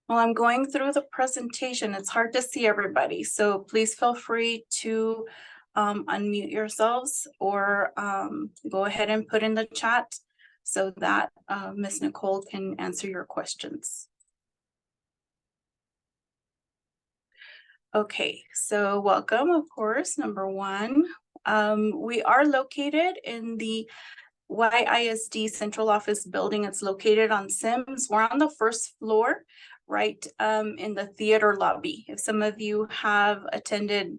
Well, I'm going through the presentation. It's hard to see everybody, so please feel free to unmute yourselves or go ahead and put in the chat so that Ms. Nicole can answer your questions. Okay, so welcome, of course, number one. We are located in the YISD Central Office Building. It's located on Sims. We're on the first floor, right in the theater lobby. If some of you have attended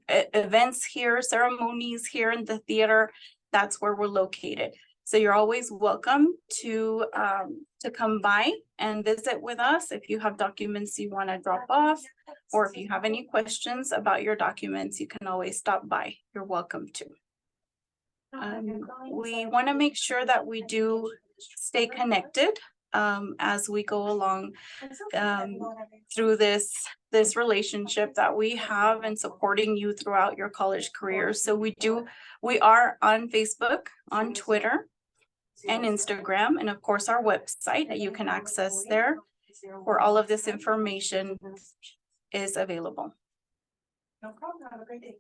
events here, ceremonies here in the theater, that's where we're located. So you're always welcome to come by and visit with us if you have documents you want to drop off, or if you have any questions about your documents, you can always stop by. You're welcome to. We want to make sure that we do stay connected as we go along through this relationship that we have and supporting you throughout your college career. So we are on Facebook, on Twitter, and Instagram, and of course our website that you can access there, where all of this information is available. No problem. Have a great day.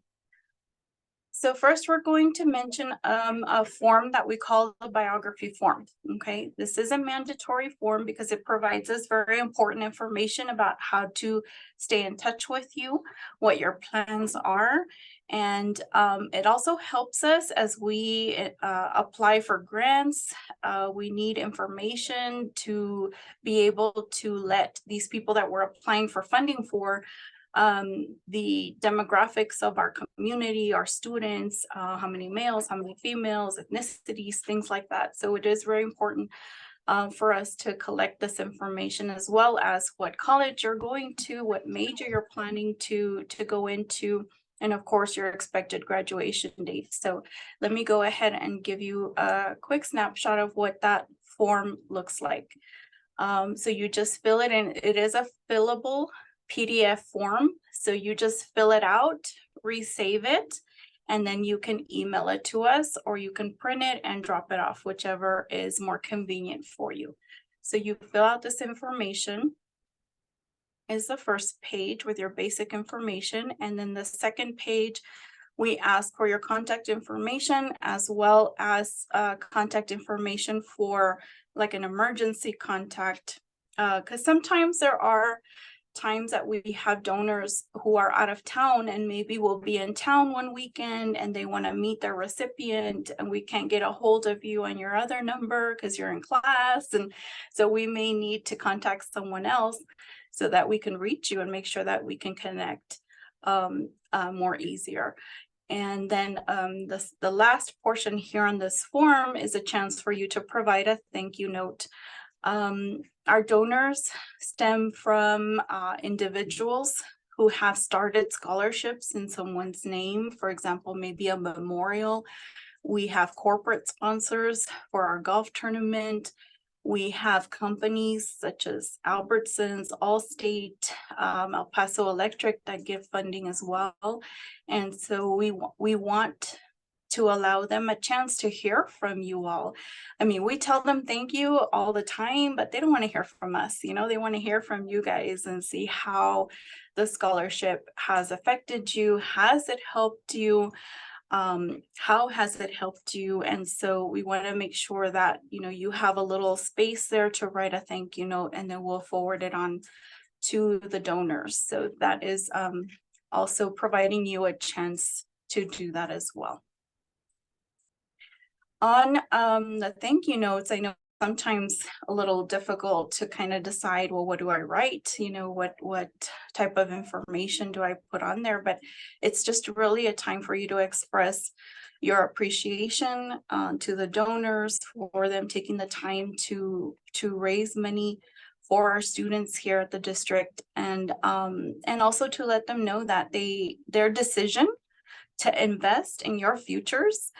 So first, we're going to mention a form that we call the biography form. Okay, this is a mandatory form because it provides us very important information about how to stay in touch with you, what your plans are, and it also helps us as we apply for grants. We need information to be able to let these people that we're applying for funding for the demographics of our community, our students, how many males, how many females, ethnicities, things like that. So it is very important for us to collect this information, as well as what college you're going to, what major you're planning to go into, and of course your expected graduation date. So let me go ahead and give you a quick snapshot of what that form looks like. So you just fill it in. It is a fillable PDF form. So you just fill it out, resave it, and then you can email it to us, or you can print it and drop it off, whichever is more convenient for you. So you fill out this information, is the first page with your basic information. And then the second page, we ask for your contact information, as well as contact information for like an emergency contact. Because sometimes there are times that we have donors who are out of town and maybe will be in town one weekend and they want to meet their recipient, and we can't get a hold of you on your other number because you're in class. And so we may need to contact someone else so that we can reach you and make sure that we can connect more easier. And then the last portion here on this form is a chance for you to provide a thank you note. Our donors stem from individuals who have started scholarships in someone's name, for example, maybe a memorial. We have corporate sponsors for our golf tournament. We have companies such as Albertsons, Allstate, El Paso Electric that give funding as well. And so we want to allow them a chance to hear from you all. I mean, we tell them thank you all the time, but they don't want to hear from us. You know, they want to hear from you guys and see how the scholarship has affected you. Has it helped you? How has it helped you? And so we want to make sure that, you know, you have a little space there to write a thank you note, and then we'll forward it on to the donors. So that is also providing you a chance to do that as well. On the thank you notes, I know sometimes a little difficult to kind of decide, well, what do I write? You know, what type of information do I put on there? But it's just really a time for you to express your appreciation to the donors for them taking the time to raise money for our students here at the district, and also to let them know that their decision to invest in your futures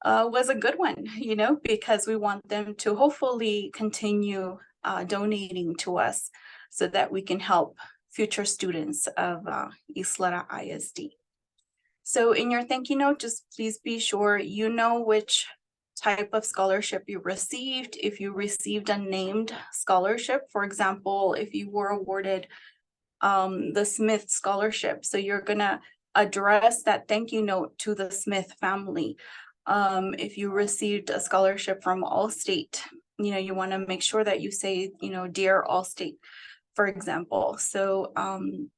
was a good one, you know, because we want them to hopefully continue donating to us so that we can help future students of Isleta ISD. So in your thank you note, just please be sure you know which type of scholarship you received. If you received a named scholarship, for example, if you were awarded the Smith Scholarship, so you're gonna address that thank you note to the Smith family. If you received a scholarship from Allstate, you want to make sure that you say, dear Allstate, for example. So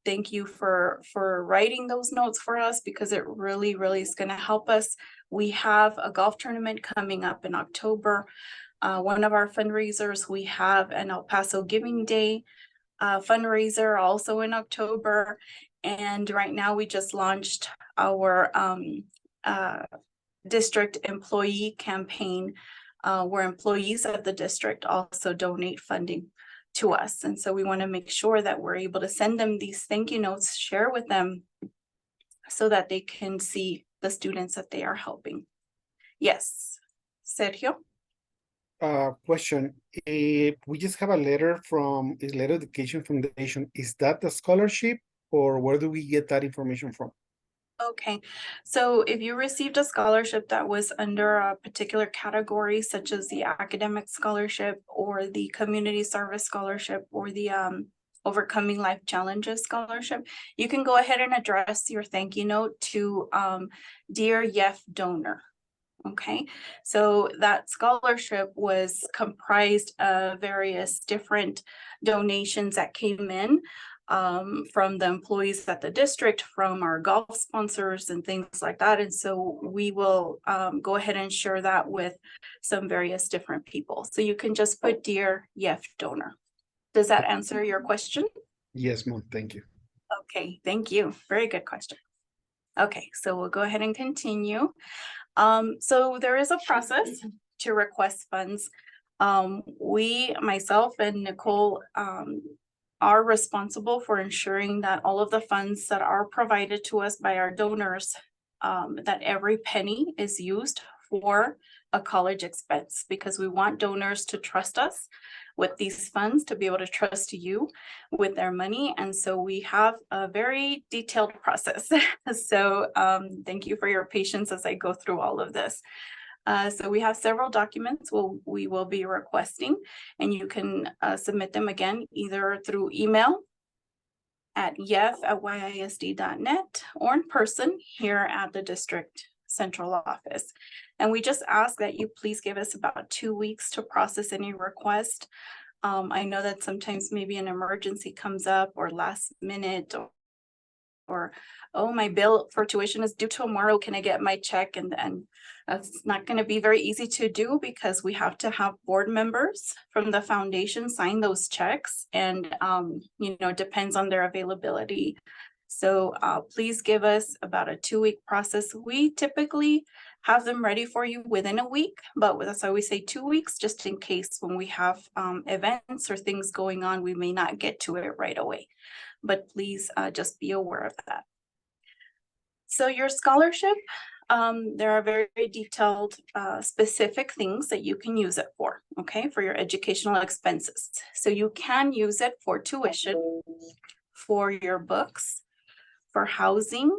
thank you for writing those notes for us, because it really, really is going to help us. We have a golf tournament coming up in October. One of our fundraisers, we have an El Paso Giving Day fundraiser also in October. And right now we just launched our district employee campaign, where employees of the district also donate funding to us. And so we want to make sure that we're able to send them these thank you notes, share with them, so that they can see the students that they are helping. Yes, Sergio? Question. We just have a letter from Letter Education Foundation. Is that a scholarship, or where do we get that information from? Okay, so if you received a scholarship that was under a particular category, such as the academic scholarship or the community service scholarship or the Overcoming Life Challenges scholarship, you can go ahead and address your thank you note to Dear YEF donor. Okay, so that scholarship was comprised of various different donations that came in from the employees at the district, from our golf sponsors and things like that. And so we will go ahead and share that with some various different people. So you can just put Dear YEF donor. Does that answer your question? Yes, Mom, thank you. Okay, thank you. Very good question. Okay, so we'll go ahead and continue. So there is a process to request funds. Myself and Nicole, are responsible for ensuring that all of the funds that are provided to us by our donors, that every penny is used for a college expense, because we want donors to trust us with these funds, to be able to trust you with their money. And so we have a very detailed process. So thank you for your patience as I go through all of this. So we have several documents we will be requesting, and you can submit them again either through email at yef@yisd.net or in person here at the district central office. And we just ask that you please give us about 2 weeks to process any request. I know that sometimes maybe an emergency comes up, or last minute, or oh, my bill for tuition is due tomorrow, can I get my check? And that's not going to be very easy to do, because we have to have board members from the foundation sign those checks, and it depends on their availability. So please give us about a 2-week process. We typically have them ready for you within a week, but that's why we say 2 weeks, just in case when we have events or things going on, we may not get to it right away. But please just be aware of that. So your scholarship, there are very, very detailed, specific things that you can use it for, okay, for your educational expenses. So you can use it for tuition, for your books, for housing,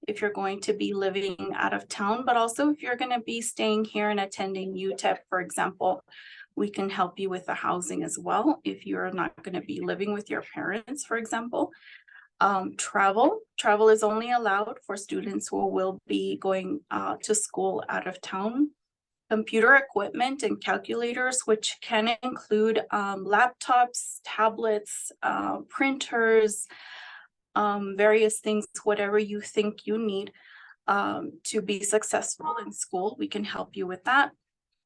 if you're going to be living out of town, but also if you're going to be staying here and attending UTEP, for example, we can help you with the housing as well if you're not going to be living with your parents, for example. Travel is only allowed for students who will be going to school out of town. Computer equipment and calculators, which can include laptops, tablets, printers, various things, whatever you think you need to be successful in school, we can help you with that.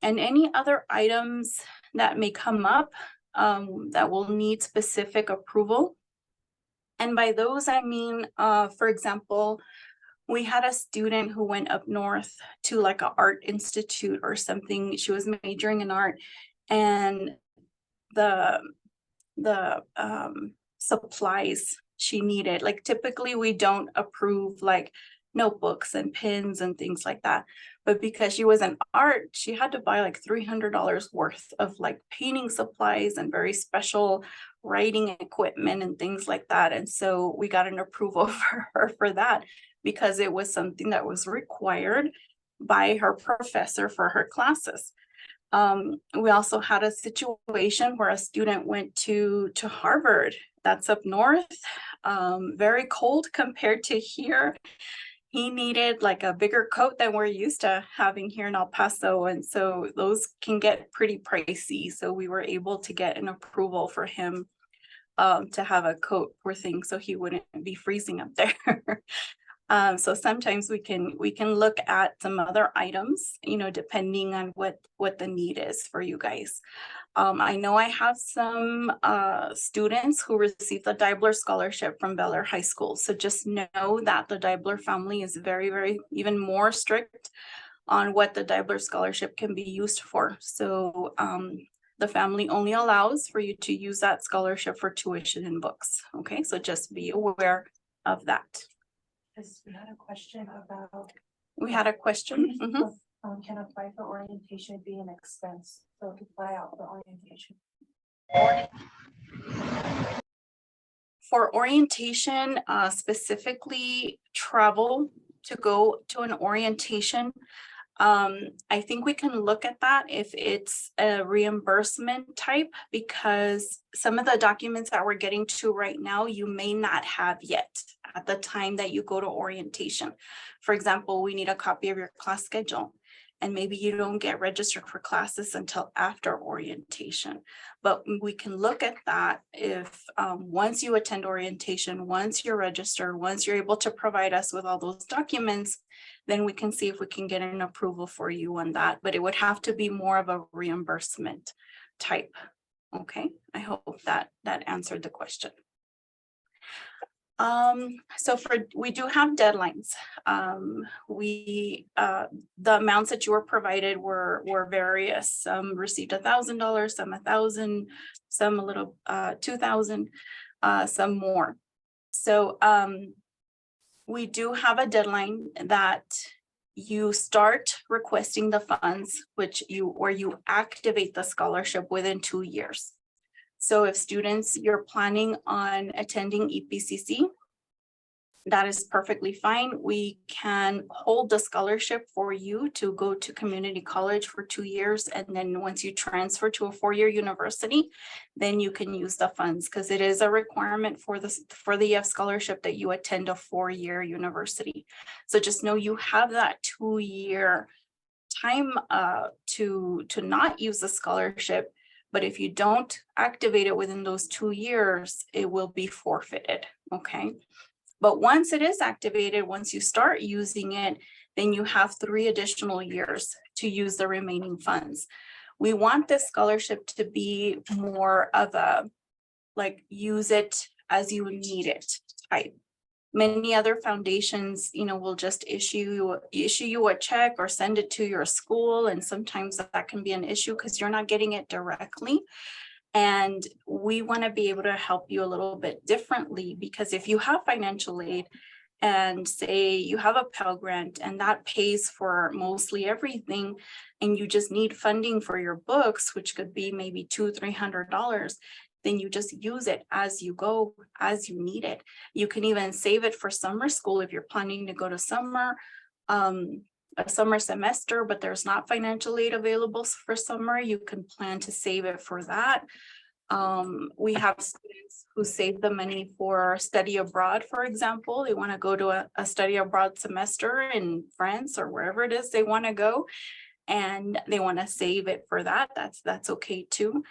And any other items that may come up that will need specific approval. And by those, I mean, for example, we had a student who went up north to like an art institute or something. She was majoring in art, and the supplies she needed, like typically we don't approve like notebooks and pens and things like that, but because she was in art, she had to buy like $300 worth of like painting supplies and very special writing equipment and things like that. And so we got an approval for her for that, because it was something that was required by her professor for her classes. We also had a situation where a student went to Harvard. That's up north, very cold compared to here. He needed like a bigger coat than we're used to having here in El Paso. And so those can get pretty pricey. So we were able to get an approval for him to have a coat, poor thing, so he wouldn't be freezing up there. So sometimes we can look at some other items, depending on what the need is for you guys. I know I have some students who received the Deibler Scholarship from Bel Air High School. So just know that the Deibler family is very, very even more strict on what the Deibler Scholarship can be used for. So the family only allows for you to use that scholarship for tuition and books. Okay, so just be aware of that. Yes, we had a question about. We had a question. Mhm. Can apply for orientation be an expense? So to apply out for orientation. For orientation, specifically travel to go to an orientation, I think we can look at that if it's a reimbursement type, because some of the documents that we're getting to right now, you may not have yet at the time that you go to orientation. For example, we need a copy of your class schedule, and maybe you don't get registered for classes until after orientation. But we can look at that if once you attend orientation, once you're registered, once you're able to provide us with all those documents, then we can see if we can get an approval for you on that. But it would have to be more of a reimbursement type. Okay, I hope that answered the question. So we do have deadlines. The amounts that you were provided were various. Some received $1,000, some 1,000, some a little 2,000, some more. So we do have a deadline that you start requesting the funds, where you activate the scholarship within 2 years. So if students, you're planning on attending EPCC, that is perfectly fine. We can hold the scholarship for you to go to community college for 2 years. And then once you transfer to a 4-year university, then you can use the funds, because it is a requirement for the YEF scholarship that you attend a 4-year university. So just know you have that 2-year time to not use the scholarship. But if you don't activate it within those 2 years, it will be forfeited. Okay. But once it is activated, once you start using it, then you have 3 additional years to use the remaining funds. We want this scholarship to be more of a, like, use it as you need it type. Many other foundations, will just issue you a check or send it to your school. And sometimes that can be an issue because you're not getting it directly. And we want to be able to help you a little bit differently, because if you have financial aid and say you have a Pell Grant and that pays for mostly everything, and you just need funding for your books, which could be maybe $200-300, then you just use it as you go, as you need it. You can even save it for summer school if you're planning to go to a summer semester, but there's not financial aid available for summer. You can plan to save it for that. We have students who save the money for study abroad, for example. They want to go to a study abroad semester in France or wherever it is they want to go, and they want to save it for that. That's okay too.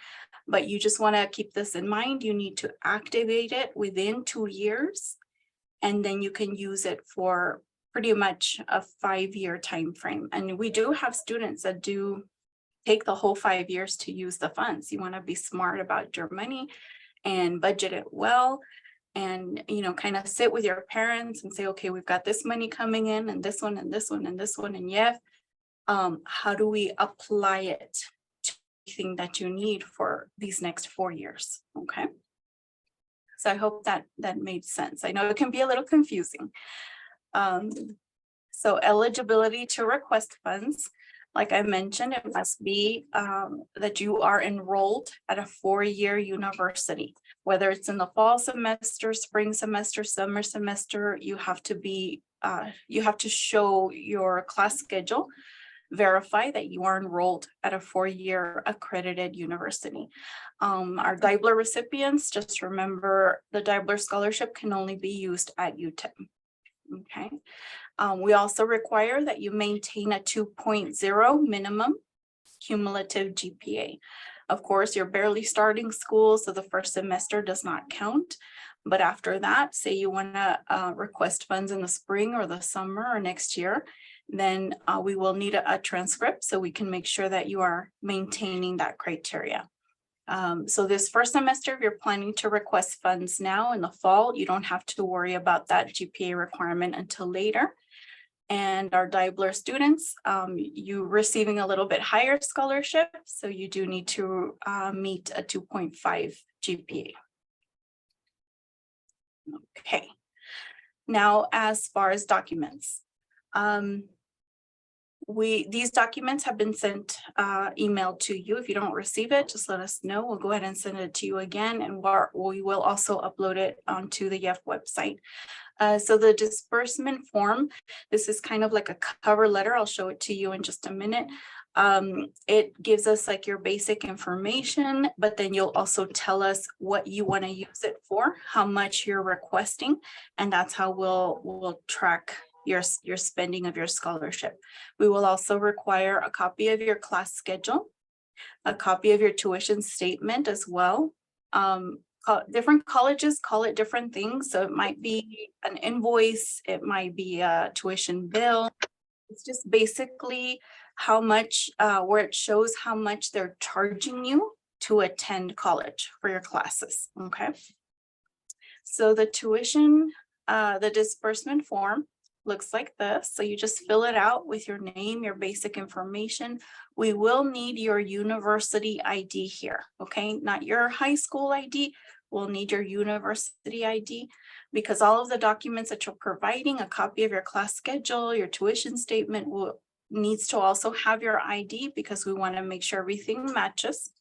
But you just want to keep this in mind. You need to activate it within 2 years, and then you can use it for pretty much a 5-year time frame. And we do have students that do take the whole 5 years to use the funds. You want to be smart about your money and budget it well, and kind of sit with your parents and say, okay, we've got this money coming in, and this one and this one and this one, and YEF. How do we apply it to anything that you need for these next 4 years? Okay. So I hope that made sense. I know it can be a little confusing. So eligibility to request funds, like I mentioned, it must be that you are enrolled at a 4-year university, whether it's in the fall semester, spring semester, summer semester. You have to be you have to show your class schedule, verify that you are enrolled at a 4-year accredited university. Our Diebler recipients, just remember the Diebler scholarship can only be used at UTEP. Okay. We also require that you maintain a 2.0 minimum cumulative GPA. Of course, you're barely starting school, so the first semester does not count. But after that, say you want to request funds in the spring or the summer or next year, then we will need a transcript so we can make sure that you are maintaining that criteria. So this first semester, if you're planning to request funds now in the fall, you don't have to worry about that GPA requirement until later. And our Diebler students, you receiving a little bit higher scholarship, so you do need to meet a 2.5 GPA. Okay. Now, as far as documents, these documents have been sent emailed to you. If you don't receive it, just let us know. We'll go ahead and send it to you again, and we will also upload it onto the YEF website. So the disbursement form, this is kind of like a cover letter. I'll show it to you in just a minute. It gives us like your basic information, but then you'll also tell us what you want to use it for, how much you're requesting, and that's how we'll track your spending of your scholarship. We will also require a copy of your class schedule, a copy of your tuition statement as well. Different colleges call it different things. So it might be an invoice, it might be a tuition bill. It's just basically how much, where it shows how much they're charging you to attend college for your classes, okay? So the tuition, the disbursement form looks like this. So you just fill it out with your name, your basic information. We will need your university ID here, okay? Not your high school ID. We'll need your university ID because all of the documents that you're providing, a copy of your class schedule, your tuition statement needs to also have your ID because we want to make sure everything matches.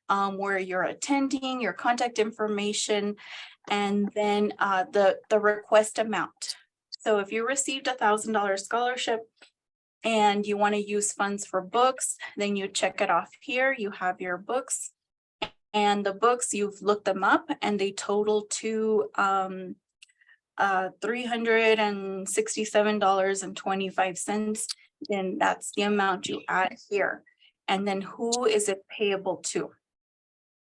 Where you're attending, your contact information, and then the request amount. So if you received $1,000 scholarship and you want to use funds for books, then you check it off here. You have your books, and the books, you've looked them up and they total to $367.25. Then that's the amount you add here. And then who is it payable to?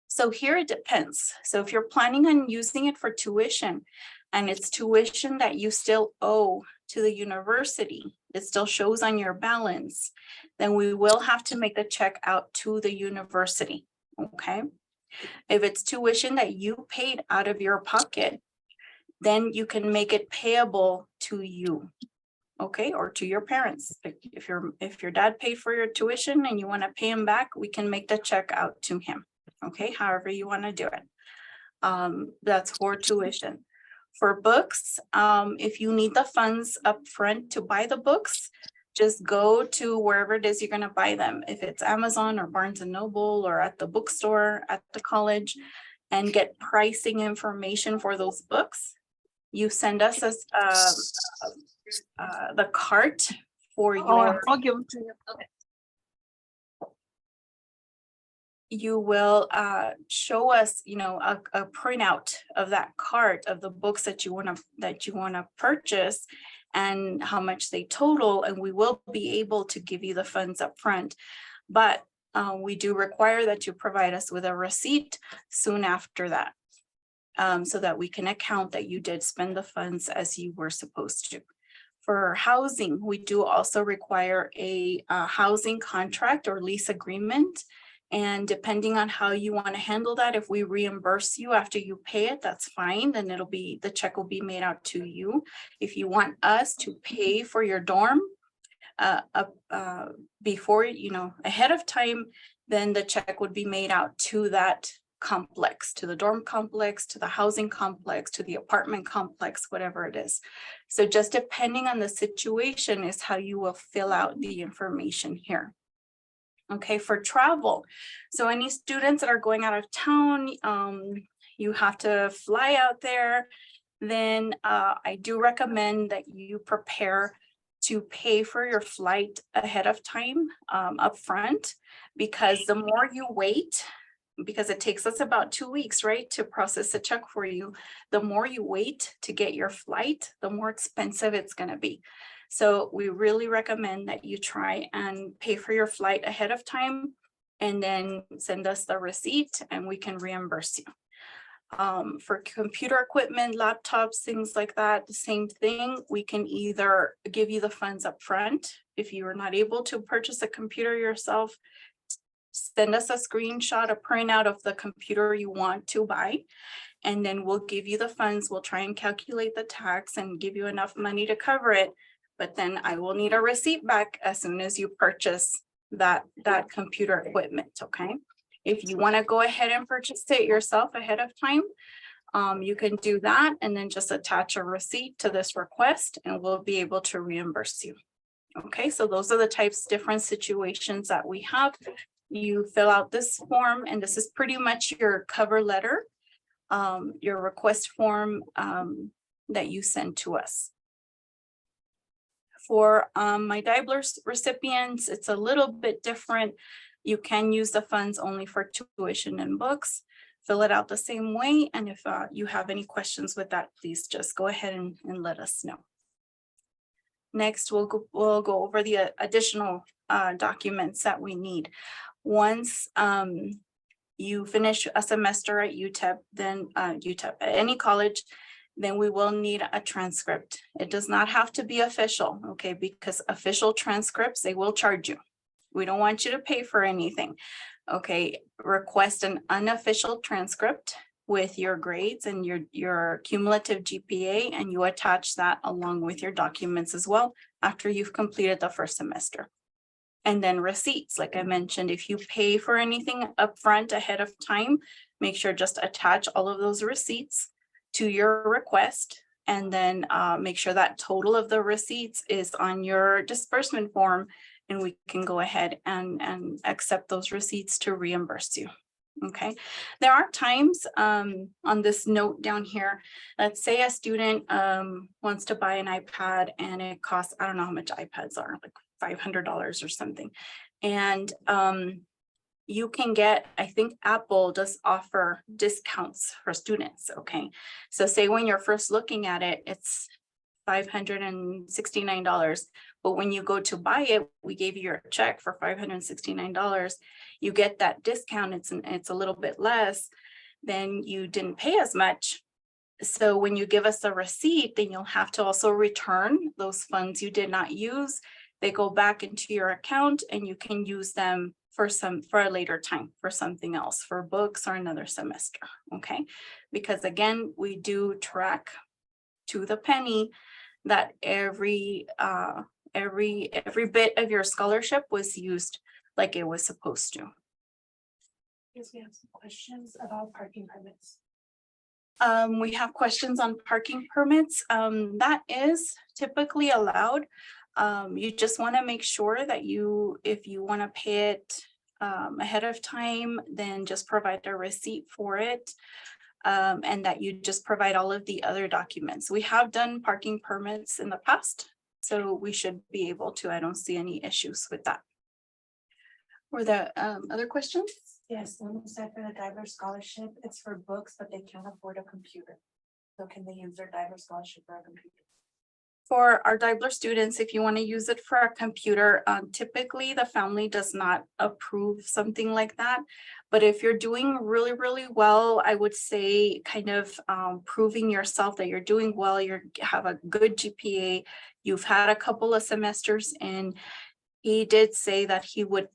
So here it depends. So if you're planning on using it for tuition, and it's tuition that you still owe to the university, it still shows on your balance, then we will have to make the check out to the university, okay? If it's tuition that you paid out of your pocket, then you can make it payable to you, okay, or to your parents. If your dad paid for your tuition and you want to pay him back, we can make the check out to him, okay, however you want to do it. That's for tuition. For books, if you need the funds up front to buy the books, just go to wherever it is you're going to buy them. If it's Amazon or Barnes and Noble or at the bookstore at the college, and get pricing information for those books. You send us the cart for your. I'll give them to you. Okay. You will show us, a printout of that cart of the books that you want to purchase and how much they total, and we will be able to give you the funds up front. But we do require that you provide us with a receipt soon after that, so that we can account that you did spend the funds as you were supposed to. For housing, we do also require a housing contract or lease agreement. And depending on how you want to handle that, if we reimburse you after you pay it, that's fine. Then the check will be made out to you. If you want us to pay for your dorm before, ahead of time, then the check would be made out to that complex, to the dorm complex, to the housing complex, to the apartment complex, whatever it is. So just depending on the situation is how you will fill out the information here. Okay, for travel. So any students that are going out of town, you have to fly out there then I do recommend that you prepare to pay for your flight ahead of time, upfront, because the more you wait, because it takes us about 2 weeks, right, to process a check for you. The more you wait to get your flight, the more expensive it's gonna be. So we really recommend that you try and pay for your flight ahead of time and then send us the receipt and we can reimburse you. For computer equipment, laptops, things like that, the same thing. We can either give you the funds up front if you are not able to purchase a computer yourself. Send us a screenshot, a printout of the computer you want to buy, and then we'll give you the funds. We'll try and calculate the tax and give you enough money to cover it. But then I will need a receipt back as soon as you purchase that computer equipment, okay? If you want to go ahead and purchase it yourself ahead of time, you can do that and then just attach a receipt to this request and we'll be able to reimburse you. Okay, so those are the types, different situations that we have. You fill out this form and this is pretty much your cover letter, your request form that you send to us. For my Daibler recipients, it's a little bit different. You can use the funds only for tuition and books. Fill it out the same way. And if you have any questions with that, please just go ahead and let us know. Next, we'll go over the additional documents that we need. Once you finish a semester at UTEP, then UTEP at any college, then we will need a transcript. It does not have to be official, okay? Because official transcripts, they will charge you. We don't want you to pay for anything, okay? Request an unofficial transcript with your grades and your cumulative GPA, and you attach that along with your documents as well after you've completed the first semester. And then receipts, like I mentioned, if you pay for anything upfront ahead of time, make sure just attach all of those receipts to your request, and then make sure that total of the receipts is on your disbursement form, and we can go ahead and accept those receipts to reimburse you. Okay, there are times on this note down here, let's say a student wants to buy an iPad and it costs, I don't know how much iPads are, like $500 or something. And you can get, I think Apple does offer discounts for students, okay? So say when you're first looking at it, it's $569. But when you go to buy it, we gave you your check for $569. You get that discount, it's a little bit less, then you didn't pay as much. So when you give us a receipt, then you'll have to also return those funds you did not use. They go back into your account and you can use them for a later time, for something else, for books or another semester, okay? Because again, we do track to the penny that every bit of your scholarship was used like it was supposed to. Yes, we have some questions about parking permits. We have questions on parking permits. That is typically allowed. You just want to make sure that if you want to pay it ahead of time, then just provide a receipt for it. And that you just provide all of the other documents. We have done parking permits in the past, so we should be able to. I don't see any issues with that. Were there other questions? Yes, one said for the Daibler scholarship, it's for books, but they can't afford a computer. So can they use their Daibler scholarship for a computer? For our Daibler students, if you want to use it for a computer, typically the family does not approve something like that. But if you're doing really, really well, I would say kind of proving yourself that you're doing well, you have a good GPA, you've had a couple of semesters, and he did say that he would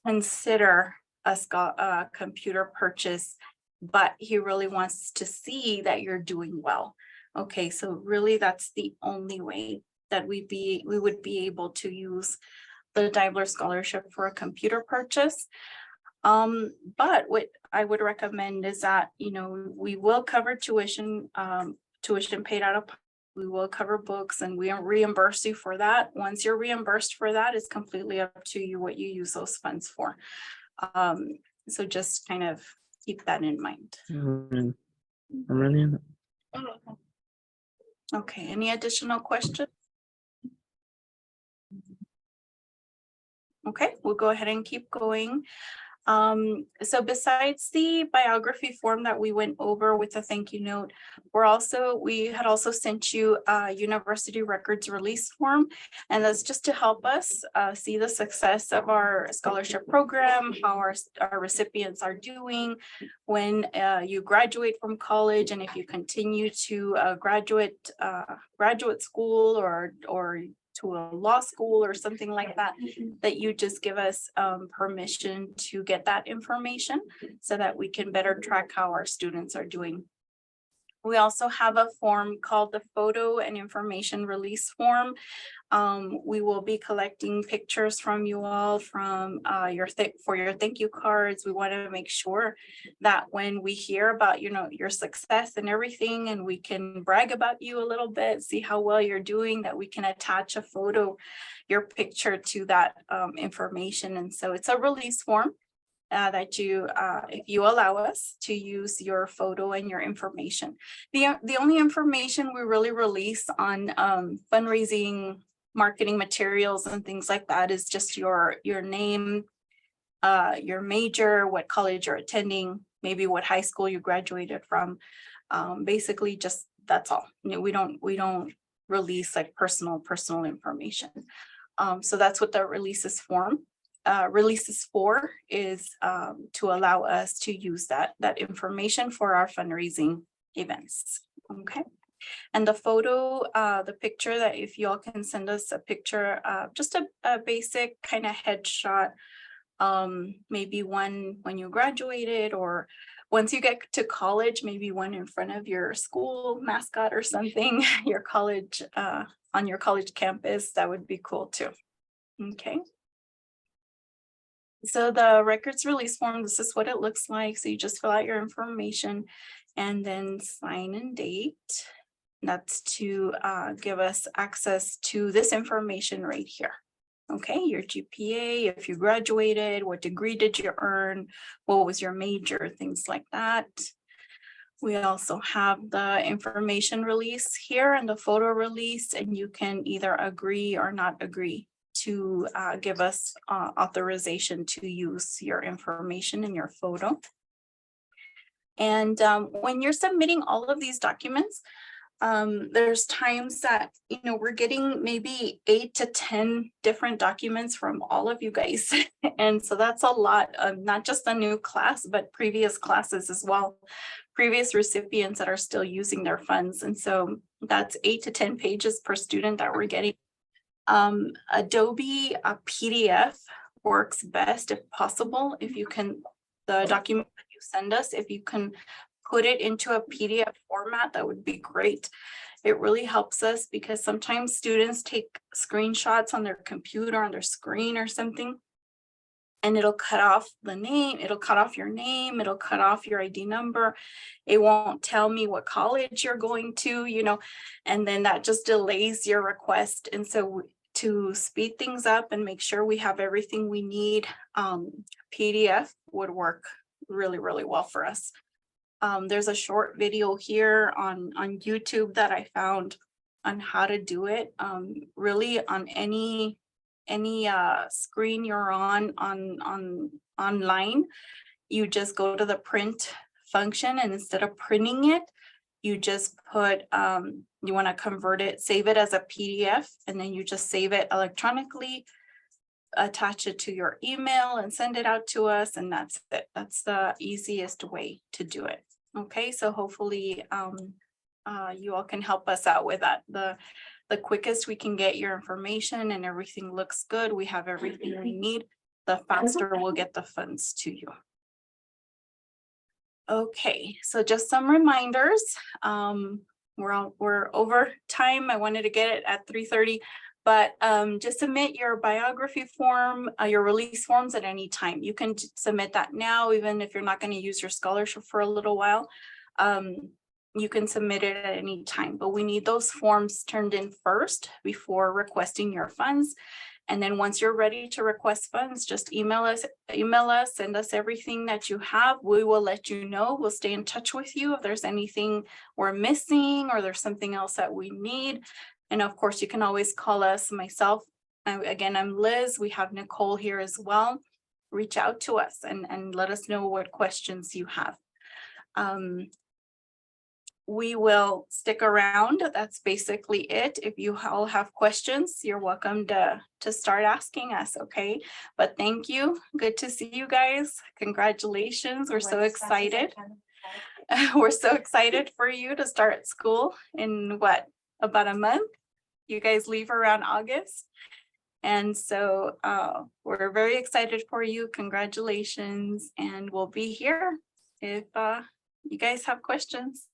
consider a computer purchase, but he really wants to see that you're doing well. Okay, so really that's the only way that we would be able to use the Daibler scholarship for a computer purchase. But what I would recommend is that, we will cover tuition paid out of, we will cover books, and we reimburse you for that. Once you're reimbursed for that, it's completely up to you what you use those funds for. So just kind of keep that in mind. Amelia, Okay, any additional questions? Okay, we'll go ahead and keep going. So besides the biography form that we went over with a thank you note, we had also sent you a university records release form. And that's just to help us see the success of our scholarship program, how our recipients are doing when you graduate from college, and if you continue to graduate school or to a law school or something like that, that you just give us permission to get that information so that we can better track how our students are doing. We also have a form called the photo and information release form. We will be collecting pictures from you all from for your thank you cards. We want to make sure that when we hear about, your success and everything, and we can brag about you a little bit, see how well you're doing, that we can attach a photo, your picture to that information. And so it's a release form that you, if you allow us to use your photo and your information. The only information we really release on fundraising, marketing materials and things like that is just your name, your major, what college you're attending, maybe what high school you graduated from. Basically just, that's all. We don't release like personal information. So that's what the releases for is to allow us to use that information for our fundraising events. Okay. And the photo, the picture, that if y'all can send us a picture, just a basic kind of headshot, maybe one when you graduated, or once you get to college, maybe one in front of your school mascot or something, your college, on your college campus, that would be cool too. Okay. So the records release form, this is what it looks like. So you just fill out your information and then sign and date. That's to give us access to this information right here. Okay, your GPA, if you graduated, what degree did you earn, what was your major, things like that. We also have the information release here and the photo release, and you can either agree or not agree to give us authorization to use your information in your photo. And when you're submitting all of these documents, there's times that, we're getting maybe 8 to 10 different documents from all of you guys. And so that's a lot of not just the new class, but previous classes as well, previous recipients that are still using their funds. And so that's 8 to 10 pages per student that we're getting. Adobe PDF works best if possible. If you can, the document that you send us, if you can put it into a PDF format, that would be great. It really helps us because sometimes students take screenshots on their computer, on their screen or something, and it'll cut off the name, it'll cut off your name, it'll cut off your ID number. It won't tell me what college you're going to, and then that just delays your request. And so to speed things up and make sure we have everything we need, PDF would work really, really well for us. There's a short video here on YouTube that I found on how to do it. Really on any screen you're on online, you just go to the print function, and instead of printing it, you just put, you want to convert it, save it as a PDF, and then you just save it electronically, attach it to your email and send it out to us, and that's it. That's the easiest way to do it. Okay, so hopefully you all can help us out with that. The quickest we can get your information and everything looks good, we have everything we need, the faster we'll get the funds to you. Okay, so just some reminders. We're over time. I wanted to get it at 3:30. But just submit your biography form, your release forms at any time. You can submit that now, even if you're not going to use your scholarship for a little while. You can submit it at any time, but we need those forms turned in first before requesting your funds. And then once you're ready to request funds, just email us, send us everything that you have. We will let you know. We'll stay in touch with you if there's anything we're missing or there's something else that we need. And of course, you can always call us, myself. Again, I'm Liz. We have Nicole here as well. Reach out to us and let us know what questions you have. We will stick around. That's basically it. If you all have questions, you're welcome to start asking us, okay? But thank you. Good to see you guys. Congratulations. We're so excited. We're so excited for you to start school in what, about a month? You guys leave around August. And so we're very excited for you. Congratulations. And we'll be here if you guys have questions.